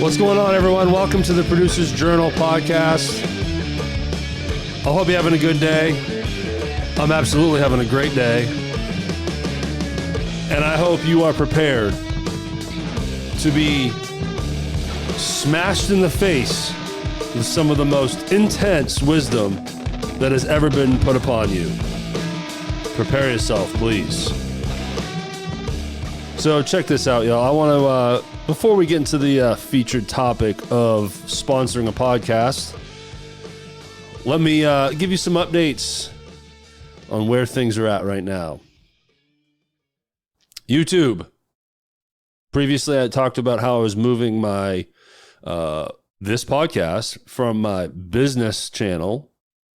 What's going on, everyone? Welcome to the Producer's Journal podcast. I hope you're having a good day. I'm absolutely having a great day. And I hope you are prepared to be smashed in the face with some of the most intense wisdom that has ever been put upon you. Prepare yourself, please. So check this out, y'all. I want to, before we get into the featured topic of sponsoring a podcast, let me give you some updates on where things are at right now. YouTube. Previously, I talked about how I was moving my this podcast from my business channel,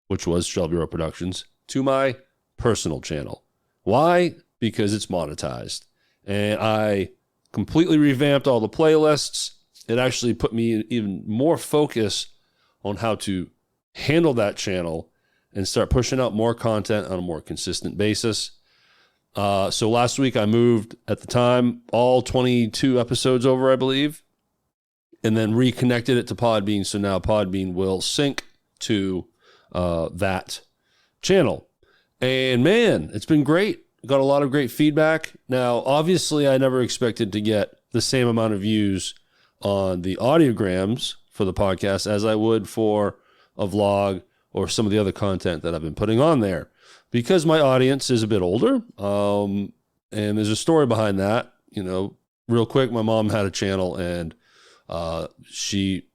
which was Shelby Road Productions, to my personal channel. Why? Because it's monetized. And I completely revamped all the playlists. It actually put me in even more focus on how to handle that channel and start pushing out more content on a more consistent basis. So last week I moved, at the time, all 22 episodes over, I believe, and then reconnected it to Podbean. So now Podbean will sync to that channel. And man, it's been great. Got a lot of great feedback. Now, obviously, I never expected to get the same amount of views on the audiograms for the podcast as I would for a vlog or some of the other content that I've been putting on there, because my audience is a bit older. And there's a story behind that. You know, real quick, my mom had a channel and she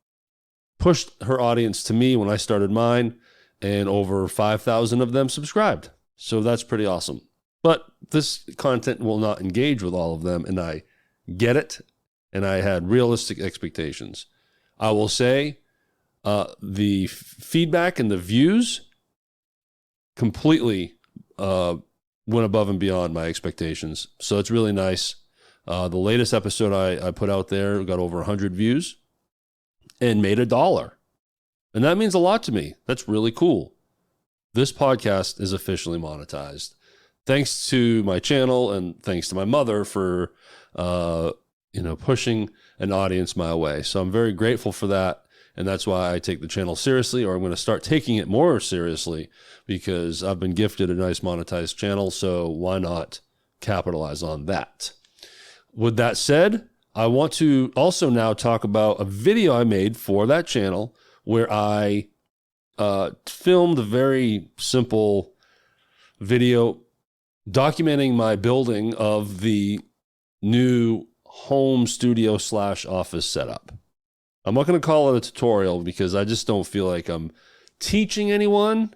pushed her audience to me when I started mine, and over 5,000 of them subscribed. So that's pretty awesome. But this content will not engage with all of them, and I get it, and I had realistic expectations. I will say the feedback and the views completely went above and beyond my expectations, so it's really nice. The latest episode I put out there got over 100 views and made $1, and that means a lot to me. That's really cool. This podcast is officially monetized. Thanks to my channel and thanks to my mother for, pushing an audience my way. So I'm very grateful for that. And that's why I take the channel seriously, or I'm going to start taking it more seriously, because I've been gifted a nice monetized channel. So why not capitalize on that? With that said, I want to also now talk about a video I made for that channel where I filmed a very simple video documenting my building of the new home studio / office setup. I'm not going to call it a tutorial because I just don't feel like I'm teaching anyone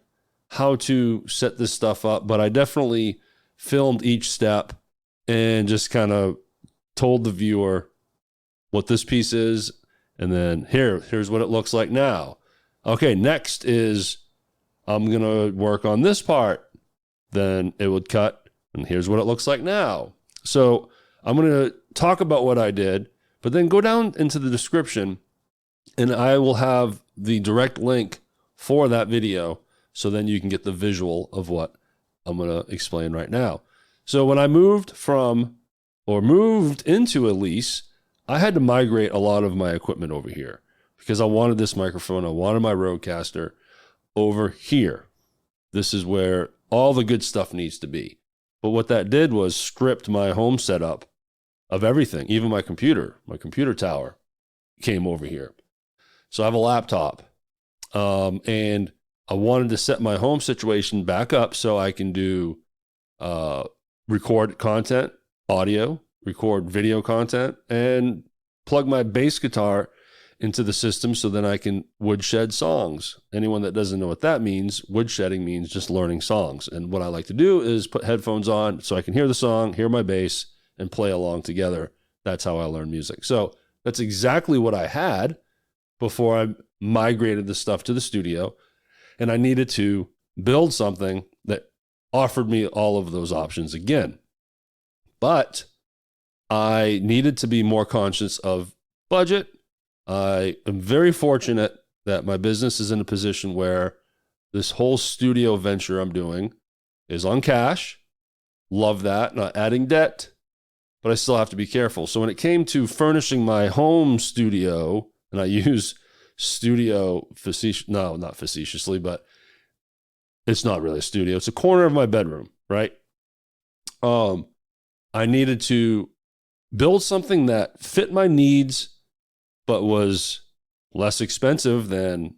how to set this stuff up, but I definitely filmed each step and just kind of told the viewer what this piece is, and then here's what it looks like now. Okay, next is I'm going to work on this part. Then it would cut, and here's what it looks like now. So I'm going to talk about what I did, but then go down into the description, and I will have the direct link for that video, so then you can get the visual of what I'm going to explain right now. So when I moved into a lease, I had to migrate a lot of my equipment over here because I wanted this microphone, I wanted my Rodecaster over here. This is where all the good stuff needs to be. But what that did was script my home setup of everything. Even my computer tower came over here. So I have a laptop. And I wanted to set my home situation back up so I can do record content, audio, record video content, and plug my bass guitar into the system so then I can woodshed songs. Anyone that doesn't know what that means, woodshedding means just learning songs. And what I like to do is put headphones on so I can hear the song, hear my bass, and play along together. That's how I learn music. So that's exactly what I had before I migrated the stuff to the studio. And I needed to build something that offered me all of those options again. But I needed to be more conscious of budget. I am very fortunate that my business is in a position where this whole studio venture I'm doing is on cash. Love that. Not adding debt, but I still have to be careful. So when it came to furnishing my home studio, and I use studio not facetiously, but it's not really a studio. It's a corner of my bedroom, right? I needed to build something that fit my needs, but was less expensive than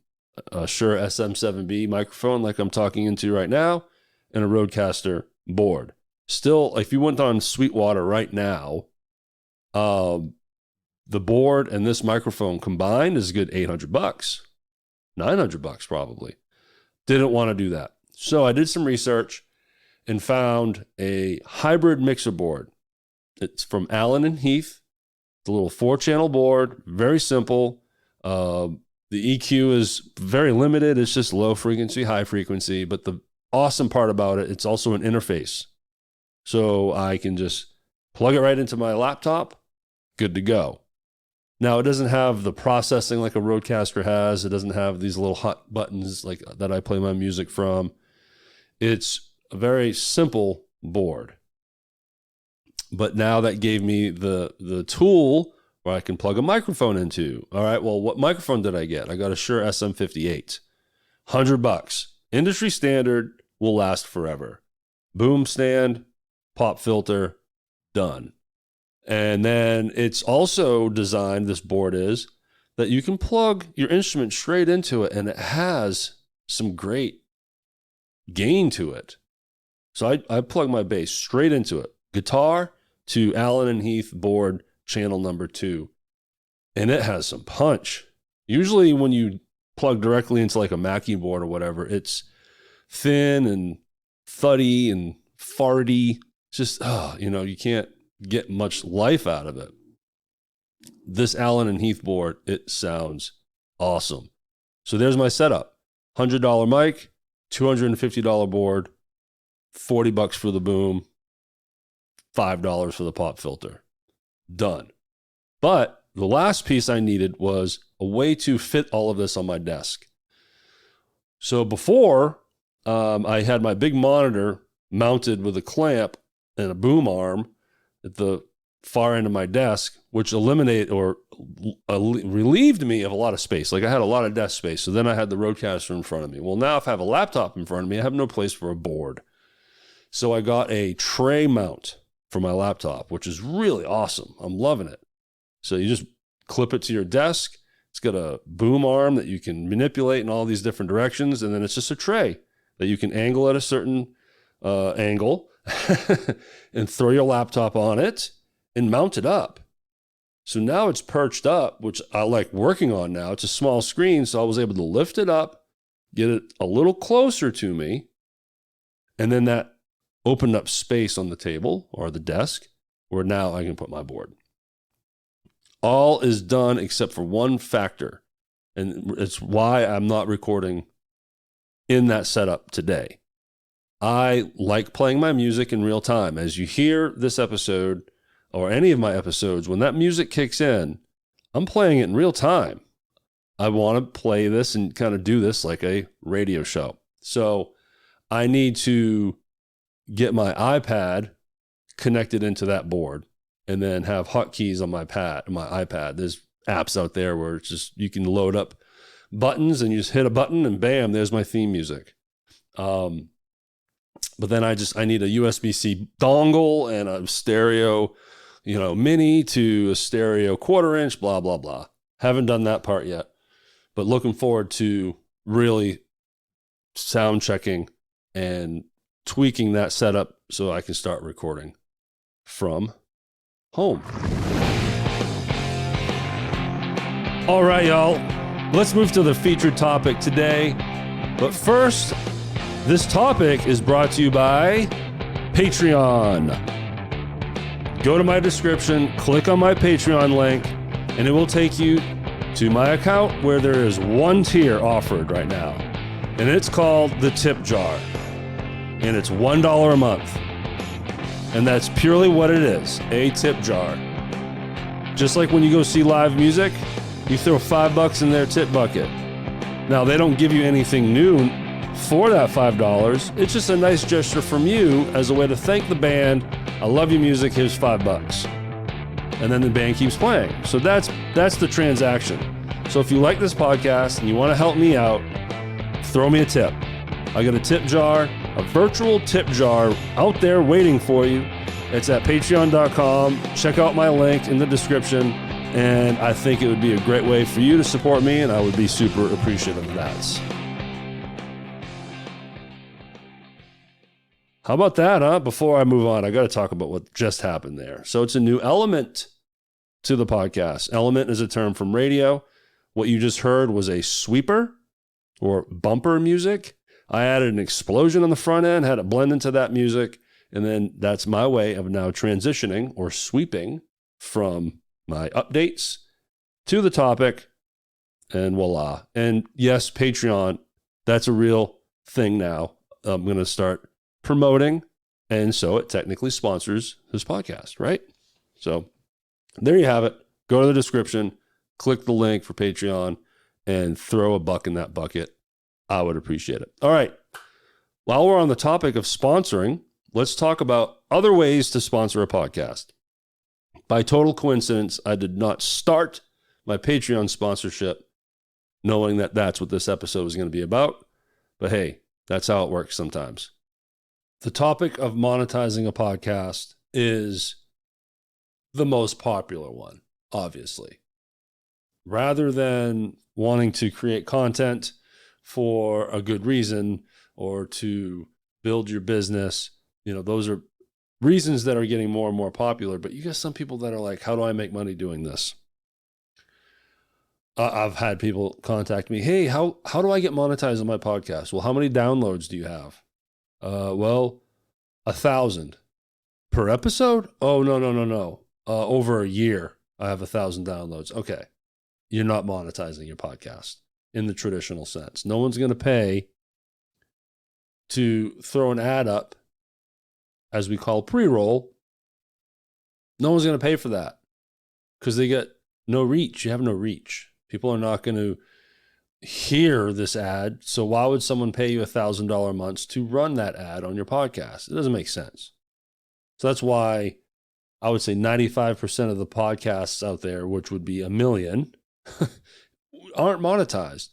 a Shure SM7B microphone like I'm talking into right now, and a Rodecaster board. Still, if you went on Sweetwater right now, the board and this microphone combined is a good $800, $900 probably. Didn't want to do that. So I did some research and found a hybrid mixer board. It's from Allen & Heath. It's a little 4-channel board, very simple. The EQ is very limited. It's just low frequency, high frequency. But the awesome part about it, it's also an interface. So I can just plug it right into my laptop, good to go. Now, it doesn't have the processing like a Rodecaster has. It doesn't have these little hot buttons like that I play my music from. It's a very simple board. But now that gave me the tool where I can plug a microphone into. All right, well, what microphone did I get? I got a Shure SM58. $100. Industry standard, will last forever. Boom stand, pop filter, done. And then it's also designed, this board is, that you can plug your instrument straight into it, and it has some great gain to it. So I plug my bass straight into it. Guitar to Allen & Heath board channel number 2. And it has some punch. Usually when you plug directly into like a Mackie board or whatever, it's thin and thuddy and farty. Just, you can't get much life out of it. This Allen & Heath board, it sounds awesome. So there's my setup. $100 mic, $250 board, $40 for the boom, $5 for the pop filter. Done. But the last piece I needed was a way to fit all of this on my desk. So before, I had my big monitor mounted with a clamp and a boom arm at the far end of my desk, which eliminated or relieved me of a lot of space. Like I had a lot of desk space. So then I had the Rodecaster in front of me. Well, now if I have a laptop in front of me, I have no place for a board. So I got a tray mount for my laptop, which is really awesome. I'm loving it. So you just clip it to your desk. It's got a boom arm that you can manipulate in all these different directions. And then it's just a tray that you can angle at a certain angle and throw your laptop on it and mount it up. So now it's perched up, which I like working on now. It's a small screen, so I was able to lift it up, get it a little closer to me, and then that opened up space on the table or the desk where now I can put my board. All is done except for one factor, and it's why I'm not recording in that setup today. I like playing my music in real time. As you hear this episode or any of my episodes, when that music kicks in, I'm playing it in real time. I want to play this and kind of do this like a radio show. So I need to get my iPad connected into that board and then have hotkeys on my iPad. There's apps out there where it's just, you can load up buttons and you just hit a button and bam, there's my theme music. But then I need a USB-C dongle and a stereo, mini to a stereo 1/4 inch, blah, blah, blah. Haven't done that part yet, but looking forward to really sound checking and tweaking that setup so I can start recording from home. All right, y'all, let's move to the featured topic today. But first, this topic is brought to you by Patreon. Go to my description, click on my Patreon link, and it will take you to my account where there is one tier offered right now. And it's called the Tip Jar. And it's $1 a month. And that's purely what it is, a tip jar. Just like when you go see live music, you throw $5 in their tip bucket. Now, they don't give you anything new for that $5. It's just a nice gesture from you as a way to thank the band. I love your music, here's $5. and then the band keeps playing. So that's the transaction. So if you like this podcast and you want to help me out, throw me a tip. I got a tip jar, a virtual tip jar out there waiting for you. It's at patreon.com. Check out my link in the description. And I think it would be a great way for you to support me, and I would be super appreciative of that. How about that, huh? Before I move on, I got to talk about what just happened there. So it's a new element to the podcast. Element is a term from radio. What you just heard was a sweeper or bumper music. I added an explosion on the front end, had it blend into that music, and then that's my way of now transitioning or sweeping from my updates to the topic, and voila. And yes, Patreon, that's a real thing now. I'm going to start promoting, and so it technically sponsors this podcast, right? So there you have it. Go to the description, click the link for Patreon, and throw a buck in that bucket. I would appreciate it. All right. While we're on the topic of sponsoring, let's talk about other ways to sponsor a podcast. By total coincidence, I did not start my Patreon sponsorship knowing that that's what this episode was going to be about. But hey, that's how it works sometimes. The topic of monetizing a podcast is the most popular one, obviously. Rather than wanting to create content for a good reason or to build your business, those are reasons that are getting more and more popular. But you got some people that are like, how do I make money doing this? I've had people contact me. Hey, how do I get monetized on my podcast? Well, how many downloads do you have? Well, 1,000 per episode. Oh, no. Over a year, I have 1,000 downloads. Okay. You're not monetizing your podcast in the traditional sense. No one's going to pay to throw an ad up, as we call pre-roll. No one's going to pay for that because they get no reach. You have no reach. People are not going to hear this ad. So why would someone pay you $1,000 a month to run that ad on your podcast? It doesn't make sense. So that's why I would say 95% of the podcasts out there, which would be 1 million, aren't monetized.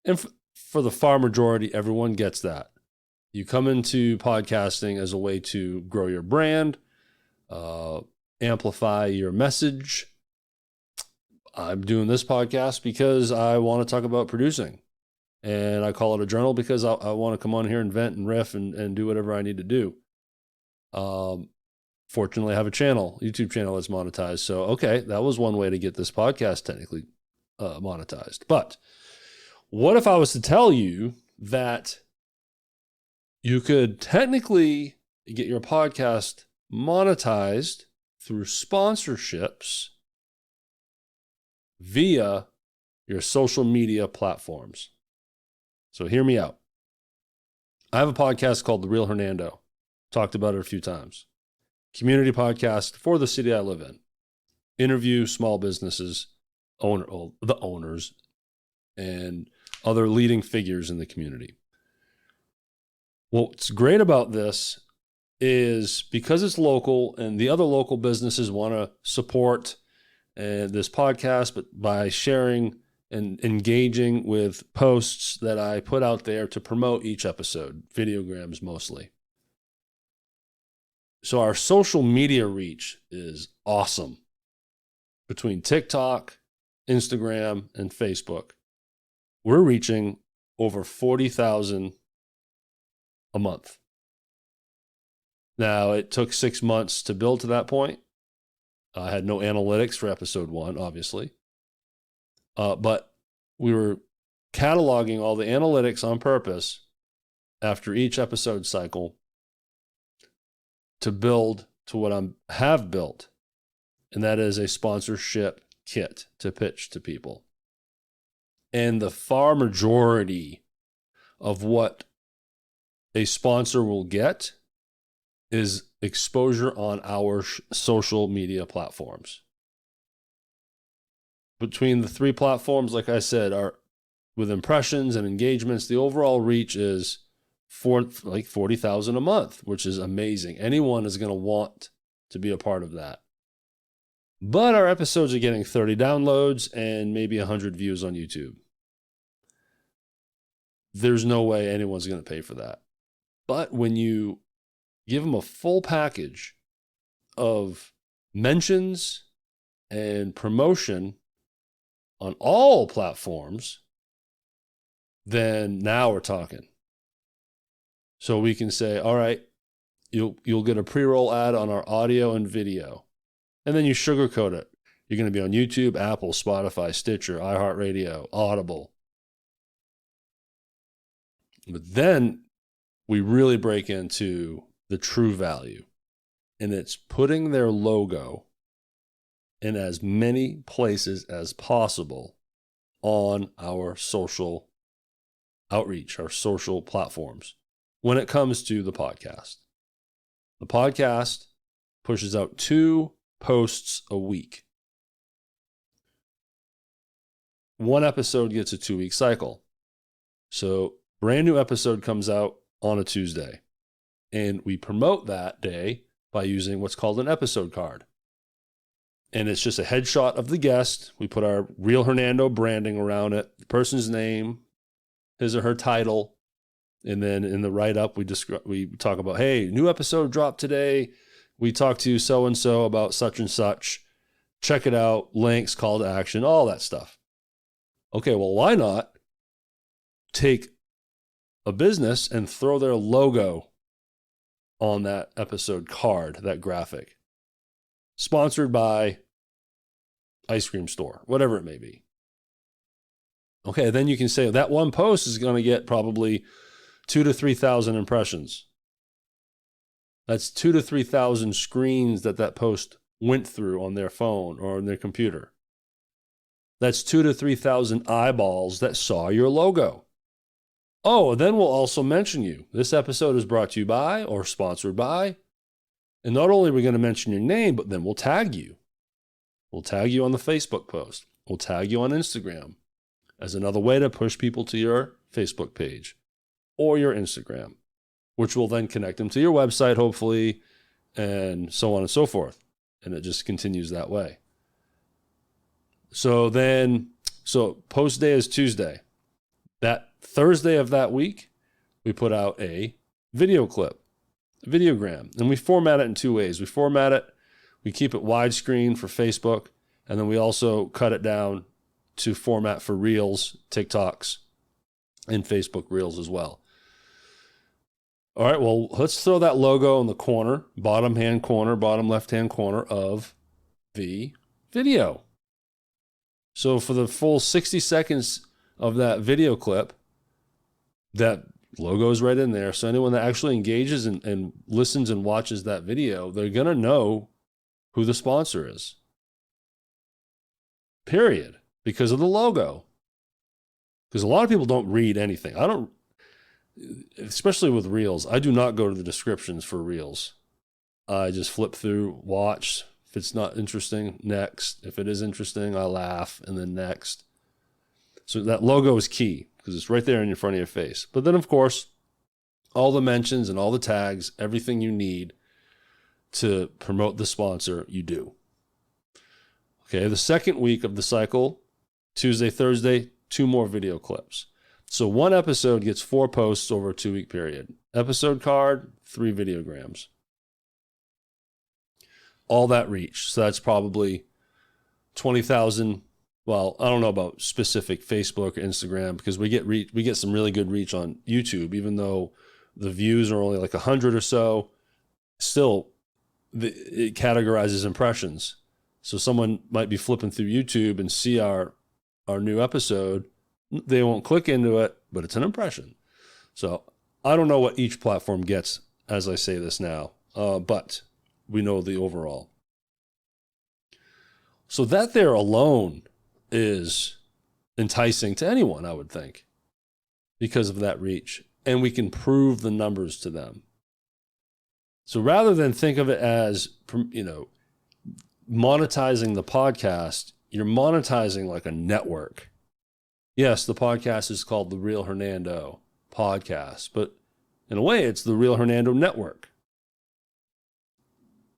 And for the far majority, everyone gets that. You come into podcasting as a way to grow your brand, amplify your message. I'm doing this podcast because I want to talk about producing. And I call it a journal because I want to come on here and vent and riff and do whatever I need to do. Fortunately, I have a YouTube channel that's monetized. So, okay, that was one way to get this podcast technically monetized. But what if I was to tell you that you could technically get your podcast monetized through sponsorships via your social media platforms? So hear me out. I have a podcast called The Real Hernando. Talked about it a few times. Community podcast for the city I live in. Interview small businesses, the owners, and other leading figures in the community. What's great about this is because it's local and the other local businesses want to support this podcast, but by sharing and engaging with posts that I put out there to promote each episode, videograms mostly. So our social media reach is awesome. Between TikTok, Instagram, and Facebook, we're reaching over 40,000 a month. Now, it took 6 months to build to that point. I had no analytics for episode 1, obviously. But we were cataloging all the analytics on purpose after each episode cycle to build to what I have built. And that is a sponsorship kit to pitch to people. And the far majority of what a sponsor will get is exposure on our social media platforms. Between the 3 platforms, like I said, are with impressions and engagements, the overall reach is like 40,000 a month, which is amazing. Anyone is going to want to be a part of that. but our episodes are getting 30 downloads and maybe 100 views on YouTube. There's no way anyone's going to pay for that. But when you give them a full package of mentions and promotion on all platforms, then now we're talking. So we can say, all right, you'll get a pre-roll ad on our audio and video. And then you sugarcoat it. You're going to be on YouTube, Apple, Spotify, Stitcher, iHeartRadio, Audible. But then we really break into the true value. And it's putting their logo in as many places as possible on our social outreach, our social platforms, when it comes to the podcast. The podcast pushes out 2 posts a week. One episode gets a 2-week cycle. So brand new episode comes out on a Tuesday. And we promote that day by using what's called an episode card. And it's just a headshot of the guest. We put our Real Hernando branding around it, the person's name, his or her title. And then in the write-up, we talk about, hey, new episode dropped today. We talked to so-and-so about such and such. Check it out, links, call to action, all that stuff. Okay, well, why not take a business and throw their logo on that episode card, that graphic? Sponsored by ice cream store, whatever it may be. Okay, then you can say that one post is going to get probably 2,000 to 3,000 impressions. That's 2,000 to 3,000 screens that post went through on their phone or on their computer. That's 2,000 to 3,000 eyeballs that saw your logo. Oh, then we'll also mention you. This episode is brought to you by or sponsored by. And not only are we going to mention your name, but then we'll tag you. We'll tag you on the Facebook post. We'll tag you on Instagram as another way to push people to your Facebook page or your Instagram, which will then connect them to your website, hopefully, and so on and so forth. And it just continues that way. So post day is Tuesday. That Thursday of that week, we put out a video clip, a videogram, and we format it in 2 ways. We format it, we keep it widescreen for Facebook, and then we also cut it down to format for Reels, TikToks, and Facebook Reels as well. All right, well, let's throw that logo in the corner, bottom left-hand corner of the video. So for the full 60 seconds of that video clip, that logo is right in there. So anyone that actually engages and listens and watches that video, they're going to know who the sponsor is. Period. Because of the logo. Because a lot of people don't read anything. Especially with Reels, I do not go to the descriptions for Reels. I just flip through, watch. If it's not interesting, next. If it is interesting, I laugh, and then next. So that logo is key because it's right there in front of your face. But then, of course, all the mentions and all the tags, everything you need to promote the sponsor, you do. Okay, the second week of the cycle, Tuesday, Thursday, 2 more video clips. So one episode gets 4 posts over a 2-week period. Episode card, 3 videograms. All that reach. So that's probably 20,000. Well, I don't know about specific Facebook or Instagram because we get some really good reach on YouTube, even though the views are only like 100 or so. Still, it categorizes impressions. So someone might be flipping through YouTube and see our new episode. They won't click into it, but it's an impression. So I don't know what each platform gets as I say this now, but we know the overall. So that there alone is enticing to anyone, I would think, because of that reach. And we can prove the numbers to them. So rather than think of it as, monetizing the podcast, you're monetizing like a network. Yes, the podcast is called the Real Hernando Podcast, but in a way, it's the Real Hernando Network.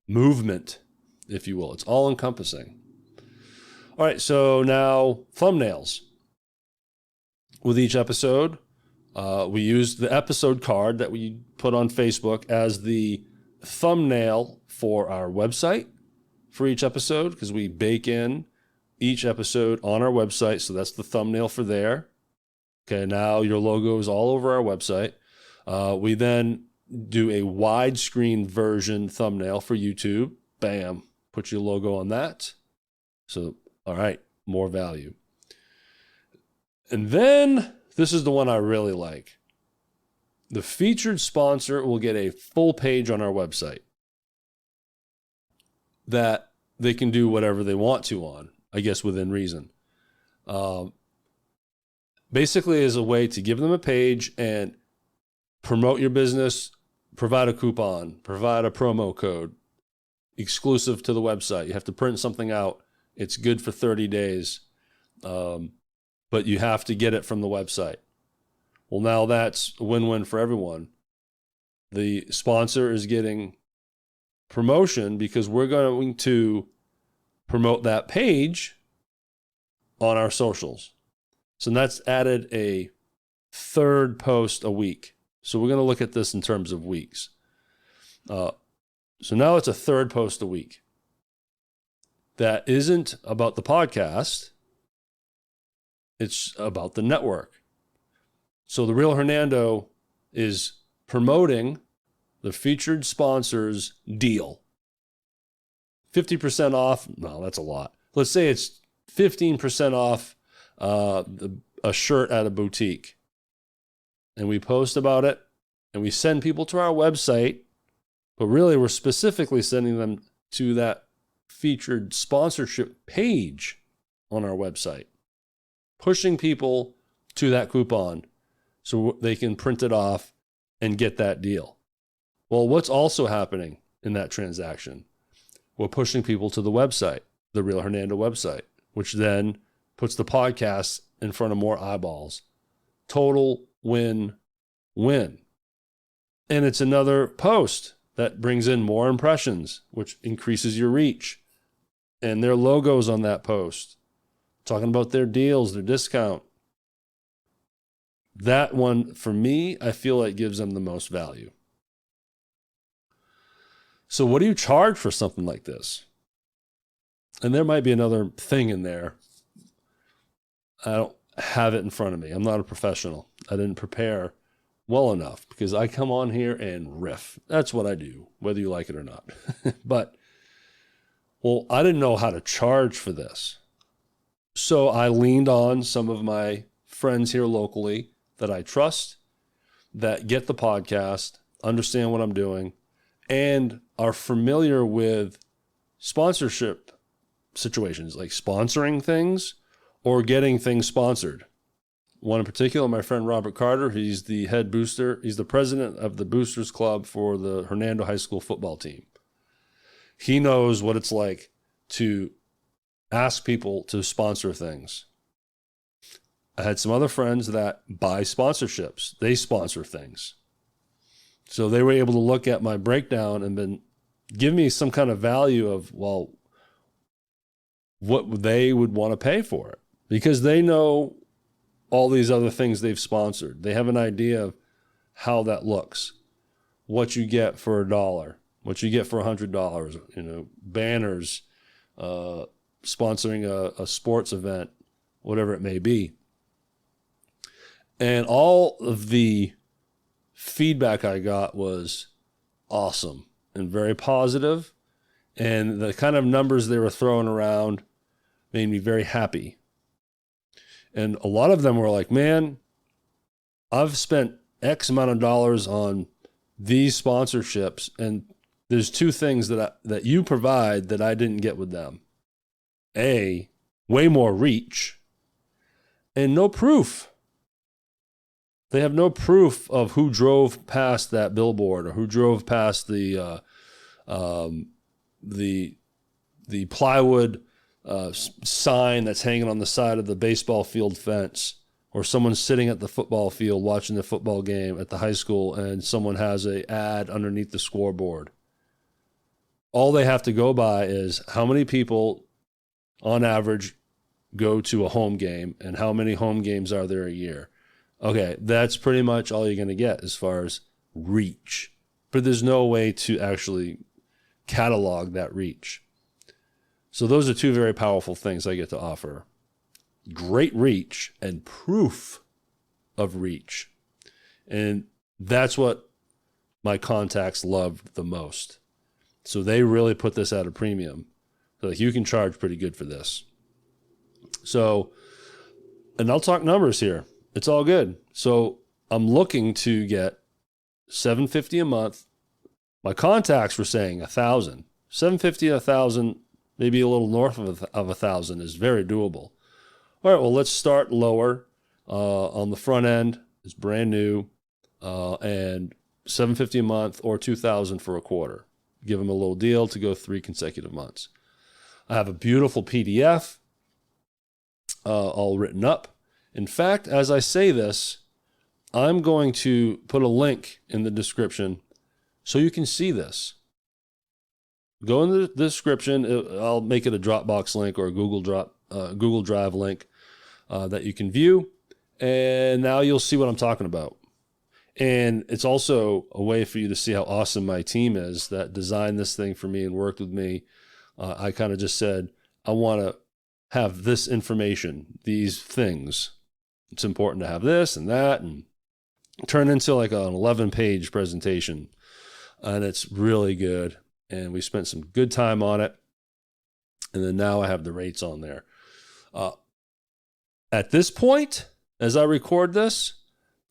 Movement, if you will. It's all encompassing. All right, so now thumbnails. With each episode, we use the episode card that we put on Facebook as the thumbnail for our website for each episode, because we bake in each episode on our website. So that's the thumbnail for there. Okay, now your logo is all over our website. We then do a widescreen version thumbnail for YouTube. Bam, put your logo on that. So, all right, more value. And then this is the one I really like. The featured sponsor will get a full page on our website that they can do whatever they want to on, I guess within reason. Basically is a way to give them a page and promote your business, provide a coupon, provide a promo code exclusive to the website. You have to print something out. It's good for 30 days, but you have to get it from the website. Well, now that's a win-win for everyone. The sponsor is getting promotion because we're going to promote that page on our socials. So that's added a third post a week. So we're going to look at this in terms of weeks. So now it's a third post a week that isn't about the podcast. It's about the network. So The Real Hernando is promoting the featured sponsors deal. 50% off. No, that's a lot. Let's say it's 15% off a shirt at a boutique. And we post about it and we send people to our website, but really we're specifically sending them to that featured sponsorship page on our website, pushing people to that coupon so they can print it off and get that deal. Well, what's also happening in that transaction? We're pushing people to the website, the Real Hernando website, which then puts the podcast in front of more eyeballs. Total win-win. And it's another post that brings in more impressions, which increases your reach. And their logos on that post, talking about their deals, their discount. That one, for me, I feel like gives them the most value. So what do you charge for something like this? And there might be another thing in there. I don't have it in front of me. I'm not a professional. I didn't prepare well enough because I come on here and riff. That's what I do, whether you like it or not. But, well, I didn't know how to charge for this. So I leaned on some of my friends here locally that I trust, that get the podcast, understand what I'm doing, and are familiar with sponsorship situations, like sponsoring things or getting things sponsored. One in particular, my friend Robert Carter, he's the head booster. He's the president of the Boosters Club for the Hernando High School football team. He knows what it's like to ask people to sponsor things. I had some other friends that buy sponsorships. They sponsor things. So they were able to look at my breakdown and then give me some kind of value of, well, what they would want to pay for it. Because they know all these other things they've sponsored. They have an idea of how that looks. What you get for $1, what you get for $100, banners, sponsoring a sports event, whatever it may be. And all of the feedback I got was awesome and very positive. And the kind of numbers they were throwing around made me very happy. And a lot of them were like, man, I've spent X amount of dollars on these sponsorships, and there's two things that you provide that I didn't get with them. A, way more reach, and no proof. They have no proof of who drove past that billboard or who drove past the plywood sign that's hanging on the side of the baseball field fence, or someone sitting at the football field watching the football game at the high school and someone has an ad underneath the scoreboard. all they have to go by is how many people on average go to a home game and how many home games are there a year. Okay, that's pretty much all you're going to get as far as reach. But there's no way to actually catalog that reach. So those are two very powerful things I get to offer. Great reach and proof of reach. And that's what my contacts loved the most. So they really put this at a premium. So like, you can charge pretty good for this. So, and I'll talk numbers here. It's all good. So I'm looking to get $750 a month. My contacts were saying $1,000. $750, $1,000, maybe a little north of $1,000 is very doable. All right, well, let's start lower. On the front end, it's brand new, and $750 a month or $2,000 for a quarter. Give them a little deal to go 3 consecutive months. I have a beautiful PDF all written up. In fact, as I say this, I'm going to put a link in the description so you can see this. Go in the description. I'll make it a Dropbox link or a Google Drive link that you can view. And now you'll see what I'm talking about. And it's also a way for you to see how awesome my team is that designed this thing for me and worked with me. I kind of just said, I want to have this information, these things. It's important to have this and that, and turn into like an 11-page presentation. And it's really good. And we spent some good time on it. And then now I have the rates on there. At this point, as I record this,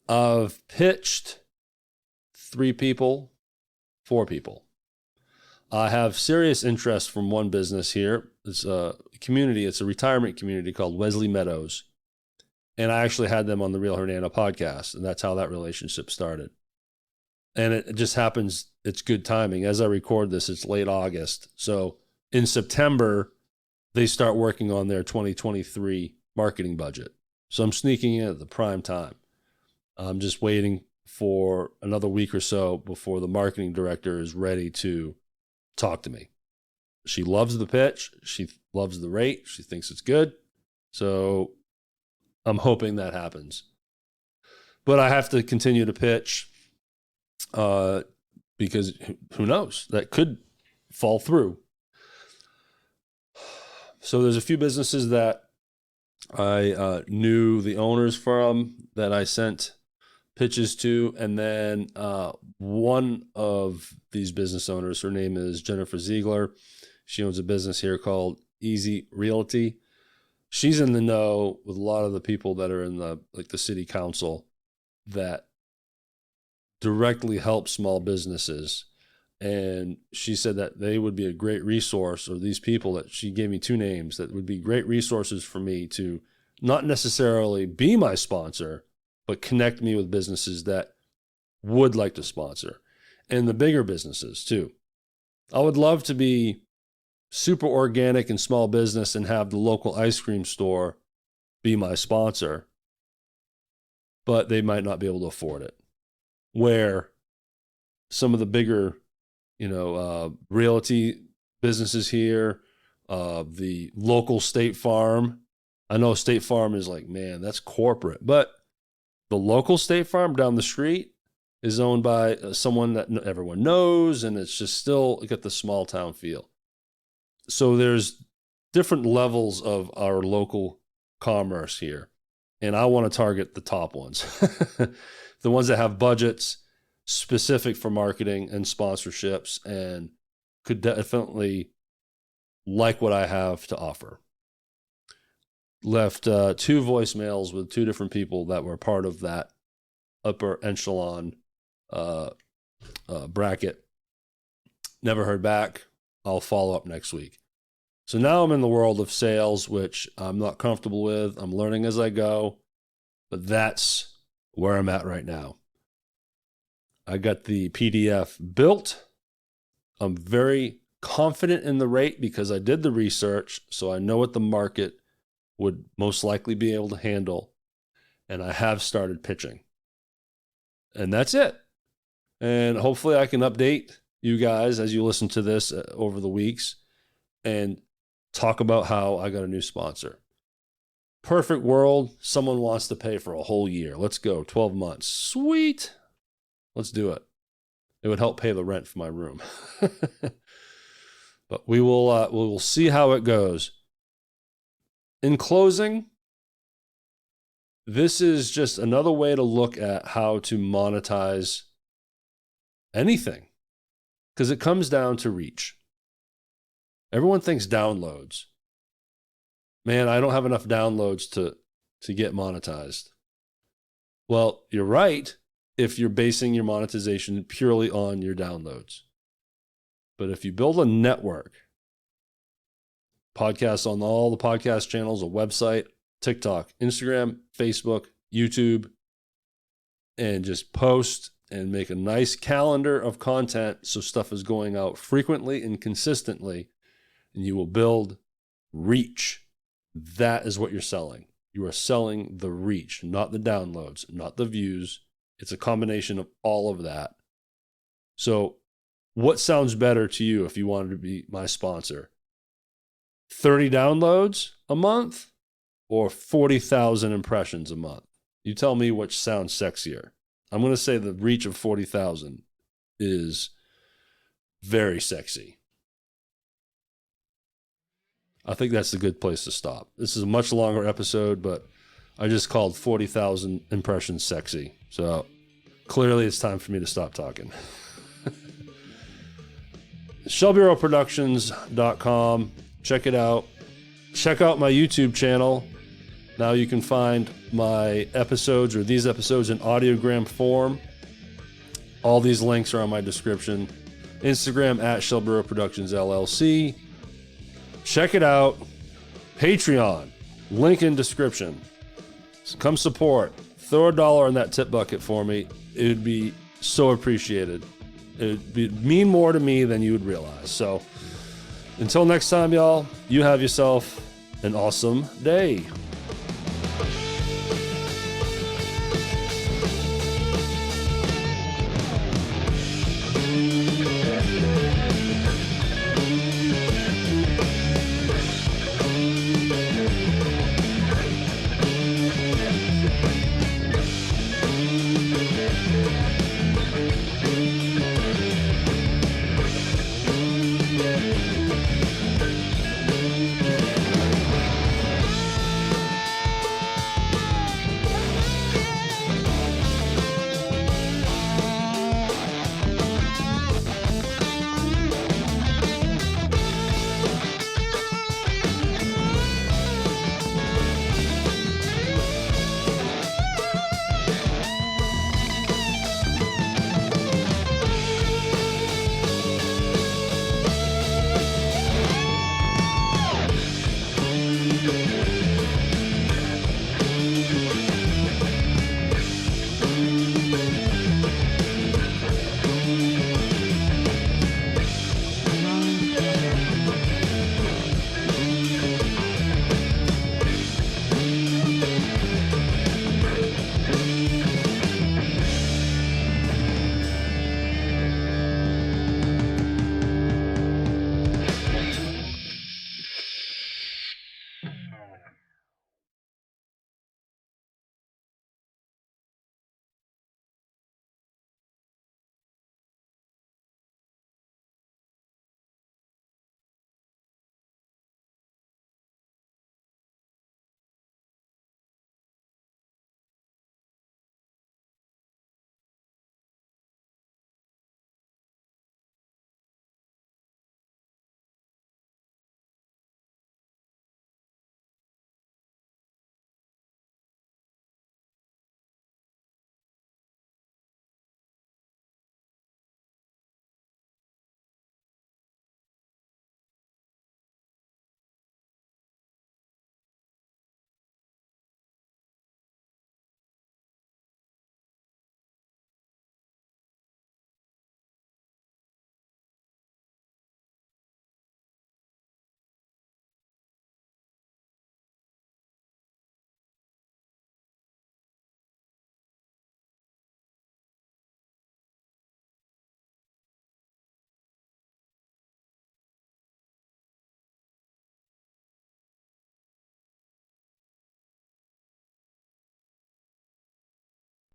I've pitched 3 people, 4 people. I have serious interest from one business here. It's a community. It's a retirement community called Wesley Meadows. And I actually had them on the Real Hernando podcast. And that's how that relationship started. And it just happens. It's good timing. As I record this, it's late August. So in September, they start working on their 2023 marketing budget. So I'm sneaking in at the prime time. I'm just waiting for another week or so before the marketing director is ready to talk to me. She loves the pitch. She loves the rate. She thinks it's good. So I'm hoping that happens. But I have to continue to pitch because who knows? That could fall through. So there's a few businesses that I knew the owners from that I sent pitches to. And then one of these business owners, her name is Jennifer Ziegler. She owns a business here called Easy Realty. She's in the know with a lot of the people that are in the city council that directly help small businesses. And she said that they would be a great resource, or these people that she gave me 2 names that would be great resources for me to not necessarily be my sponsor, but connect me with businesses that would like to sponsor, and the bigger businesses too. I would love to be super organic and small business and have the local ice cream store be my sponsor, but they might not be able to afford it. Where some of the bigger, realty businesses here, the local State Farm. I know State Farm is like, man, that's corporate, but the local State Farm down the street is owned by someone that everyone knows, and it's just still got the small town feel. So there's different levels of our local commerce here, and I want to target the top ones, the ones that have budgets specific for marketing and sponsorships and could definitely like what I have to offer. Left 2 voicemails with 2 different people that were part of that upper echelon bracket. Never heard back. I'll follow up next week. So now I'm in the world of sales, which I'm not comfortable with. I'm learning as I go, but that's where I'm at right now. I got the PDF built. I'm very confident in the rate because I did the research, so I know what the market would most likely be able to handle, and I have started pitching. And that's it. And hopefully I can update you guys as you listen to this over the weeks and talk about how I got a new sponsor. Perfect world. Someone wants to pay for a whole year. Let's go. 12 months. Sweet. Let's do it. It would help pay the rent for my room. But we will see how it goes. In closing, this is just another way to look at how to monetize anything, because it comes down to reach. Everyone thinks downloads. Man, I don't have enough downloads to get monetized. Well, you're right if you're basing your monetization purely on your downloads. But if you build a network, podcasts on all the podcast channels, a website, TikTok, Instagram, Facebook, YouTube, and just post and make a nice calendar of content so stuff is going out frequently and consistently, and you will build reach. That is what you're selling. You are selling the reach, not the downloads, not the views. It's a combination of all of that. So what sounds better to you if you wanted to be my sponsor? 30 downloads a month or 40,000 impressions a month? You tell me which sounds sexier. I'm going to say the reach of 40,000 is very sexy. I think that's a good place to stop. This is a much longer episode, but I just called 40,000 impressions sexy. So clearly it's time for me to stop talking. ShelbyRoweProductions.com. Check it out. Check out my YouTube channel. Now you can find my episodes or these episodes in audiogram form. All these links are on my description. Instagram at Shelby Rowe Productions LLC. Check it out. Patreon, link in description. Come support. Throw $1 in that tip bucket for me. It would be so appreciated. It would mean more to me than you would realize. So until next time, y'all, you have yourself an awesome day.